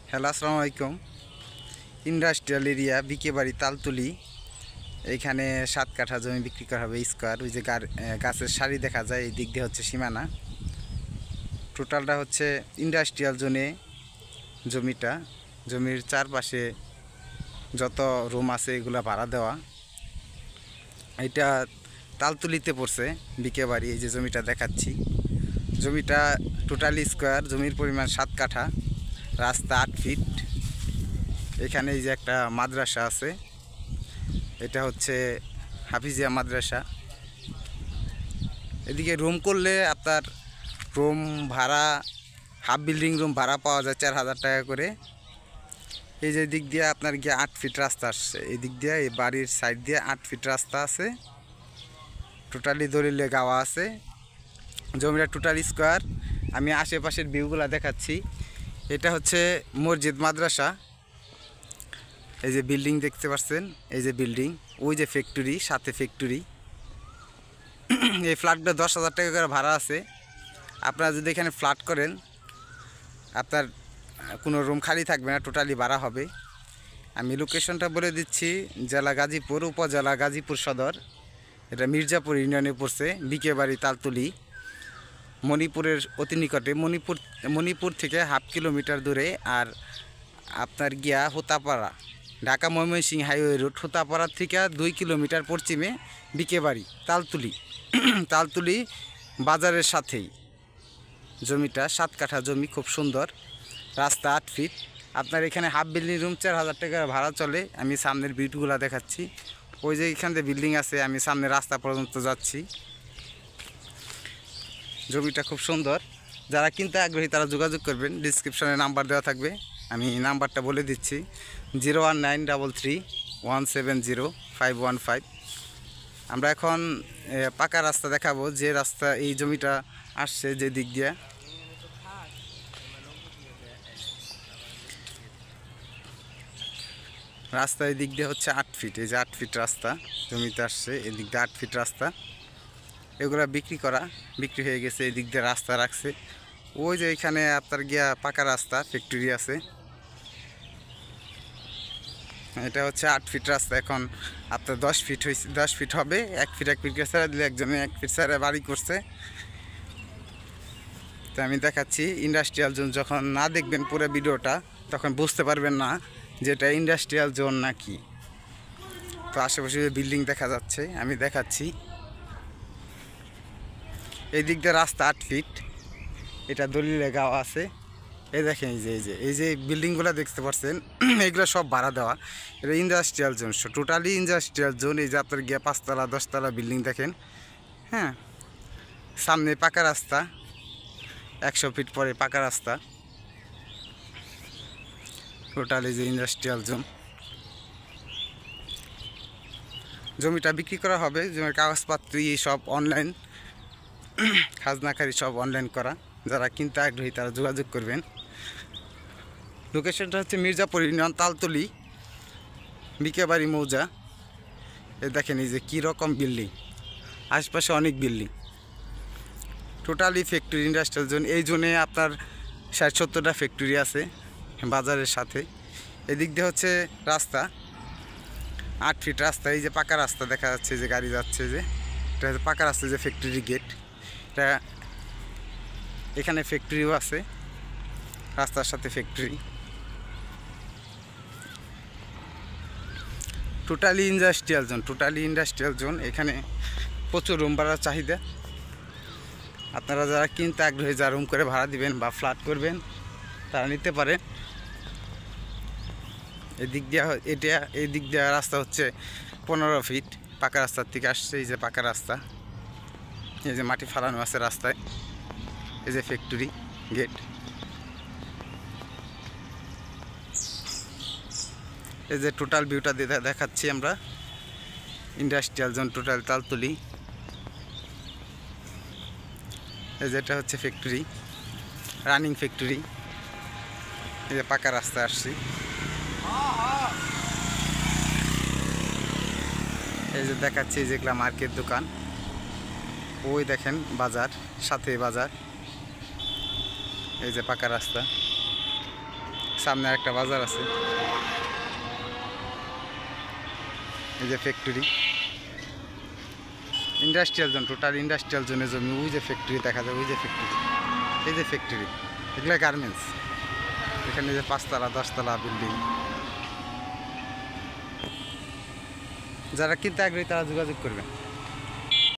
Hello, আসসালামু আলাইকুম। Industrial area বিকে বাড়ি তালতুলি। এইখানে 7 কাঠা জমি বিক্রি করা হবে স্কোয়ার। ওই যে গাছের সারি দেখা যায়, এই দিক দিয়ে হচ্ছে সীমানা। টোটালটা হচ্ছে ইন্ডাস্ট্রিয়াল জোনে জমিটা। জমির চারপাশে যত রুম আছে এগুলো ভাড়া দেওয়া। এটা তালতুলিতে পড়ছে বিকে বাড়ি। এই যে জমিটা দেখাচ্ছি, জমিটা টোটালি স্কোয়ার। জমির পরিমাণ 7 কাঠা, রাস্তা 8 ফিট। এখানে এই যে একটা মাদ্রাসা আছে, এটা হচ্ছে হাফিজিয়া মাদ্রাসা। এদিকে রুম করলে আপনার রুম ভাড়া, হাফ বিল্ডিং রুম ভাড়া পাওয়া যায় 4,000 টাকা করে। এই যে দিক দিয়ে আপনার গিয়ে 8 ফিট রাস্তা আসছে, এই দিক দিয়ে এই বাড়ির সাইড দিয়ে 8 ফিট রাস্তা আছে। টোটালি দলিলে গাওয়া আছে। জমিটা টোটাল স্কোয়ার। আমি আশেপাশের ভিউগুলো দেখাচ্ছি। এটা হচ্ছে মসজিদ মাদ্রাসা। এই যে বিল্ডিং দেখতে পাচ্ছেন, এই যে বিল্ডিং, ওই যে ফ্যাক্টরি, সাথে ফ্যাক্টরি। এই ফ্ল্যাটটা 10,000 টাকা করে ভাড়া আছে। আপনারা যদি এখানে ফ্ল্যাট করেন, আপনার কোনো রুম খালি থাকবে না, টোটালি ভাড়া হবে। আমি লোকেশনটা বলে দিচ্ছি, জেলা গাজীপুর, উপজেলা গাজীপুর সদর। এটা মির্জাপুর ইউনিয়নে পড়ছে, বিকে বাড়ি তালতুলি। মণিপুরের অতি নিকটে, মণিপুর থেকে হাফ কিলোমিটার দূরে। আর আপনার গিয়া হোতাপাড়া, ঢাকা ময়মনসিংহ হাইওয়ে রোড, হোতাপাড়ার থেকে 2 কিলোমিটার পশ্চিমে বিকে বাড়ি তালতুলি। তালতুলি বাজারের সাথেই জমিটা। 7 কাঠা জমি, খুব সুন্দর। রাস্তা 8 ফিট। আপনার এখানে হাফ বিল্ডিং রুম 4,000 টাকা ভাড়া চলে। আমি সামনের ভিউগুলো দেখাচ্ছি। ওই যে এখান থেকে বিল্ডিং আছে, আমি সামনে রাস্তা পর্যন্ত যাচ্ছি। জমিটা খুব সুন্দর। যারা কিনতে আগ্রহী তারা যোগাযোগ করবেন, ডিসক্রিপশনে নাম্বার দেওয়া থাকবে। আমি নাম্বারটা বলে দিচ্ছি, 01933170515। আমরা এখন পাকা রাস্তা দেখাবো, যে রাস্তা এই জমিটা আসছে যে দিক দিয়ে। রাস্তা এই দিক দিয়ে হচ্ছে 8 ফিট। এই যে 8 ফিট রাস্তা জমিতে আসছে, এই দিক দিয়ে 8 ফিট রাস্তা। এগুলা বিক্রি হয়ে গেছে। এই দিক দিয়ে রাস্তা রাখছে। ওই যে এখানে আপনার গিয়া পাকা রাস্তা, ফ্যাক্টরি আছে। এটা হচ্ছে 8 ফিট রাস্তা। এখন আপনার 10 ফিট হয়েছে, 10 ফিট হবে। 1 ফিট করে ছাড়া দিলে, একজনে 1 ফিট ছাড়া বাড়ি করছে। তো আমি দেখাচ্ছি ইন্ডাস্ট্রিয়াল জোন। যখন না দেখবেন পুরো ভিডিওটা, তখন বুঝতে পারবেন না যে এটা ইন্ডাস্ট্রিয়াল জোন নাকি। তো আশেপাশে বিল্ডিং দেখা যাচ্ছে, আমি দেখাচ্ছি। এই দিক দিয়ে রাস্তা 8 ফিট। এটা দলিলে গাওয়া আছে। এই দেখেন, এই যে বিল্ডিংগুলো দেখতে পাচ্ছেন, এগুলো সব ভাড়া দেওয়া। এটা industrial zone, totally industrial zone. এই যে আপনার গিয়ে 5 তলা 10 তলা বিল্ডিং দেখেন। হ্যাঁ, সামনে পাকা রাস্তা, 100 ফিট পরে পাকা রাস্তা। টোটালি যে ইন্ডাস্ট্রিয়াল জোন। জমিটা বিক্রি করা হবে। জমির কাগজপত্র সব অনলাইন, খাজনাকারী সব অনলাইন করা। যারা কিনতে আগ্রহী তারা যোগাযোগ করবেন। লোকেশনটা হচ্ছে মির্জাপুর ইউনিয়ন, তালতুলি, বিকে বাড়ি মৌজা। এই দেখেন, এই যে কীরকম বিল্ডিং, আশপাশে অনেক building. Totally factory, industrial zone. এই জোনে আপনার 60-70টা ফ্যাক্টরি আছে বাজারের সাথে। এদিক দিয়ে হচ্ছে রাস্তা 8 ফিট রাস্তা। এই যে পাকা রাস্তা দেখা যাচ্ছে, যে গাড়ি যাচ্ছে, যে এটা হচ্ছে পাকা রাস্তা, যে ফ্যাক্টরি গেট। এটা এখানে ফ্যাক্টরিও আছে, রাস্তার সাথে ফ্যাক্টরি। Totally industrial zone. এখানে প্রচুর রুম ভাড়ার চাহিদা। আপনারা যারা কিনতে আগ্রহী, যা রুম করে ভাড়া দিবেন বা ফ্ল্যাট করবেন, তারা নিতে পারে। এই দিক দিয়ে রাস্তা হচ্ছে 15 ফিট। পাকা রাস্তার থেকে আসছে। এই যে পাকা রাস্তা, এই যে মাটি ফালানো আছে রাস্তায়। এই যে ফ্যাক্টরি গেট। এই যে টোটাল ভিউটা দেখাচ্ছি আমরা, ইন্ডাস্ট্রিয়াল জোন টোটাল তালতুলি। এই যেটা হচ্ছে ফ্যাক্টরি, রানিং ফ্যাক্টরি। এই যে পাকা রাস্তা আসছি। এই যে দেখাচ্ছি, যেগুলা মার্কেট দোকান। ওই দেখেন বাজার, সাথে বাজার। এই যে পাকা রাস্তা, সামনে একটা বাজার আছে, এই যে factory, industrial zone, total industrial জোনে জমি। ওই যে ফ্যাক্টরি দেখা যায়, ওই যে ফ্যাক্টরি, এই যে ফ্যাক্টরি, এগুলো গার্মেন্টস। এখানে যে 5 তলা 10 তলা বিল্ডিং। যারা কিনতে আগ্রহী তারা যোগাযোগ করবেন।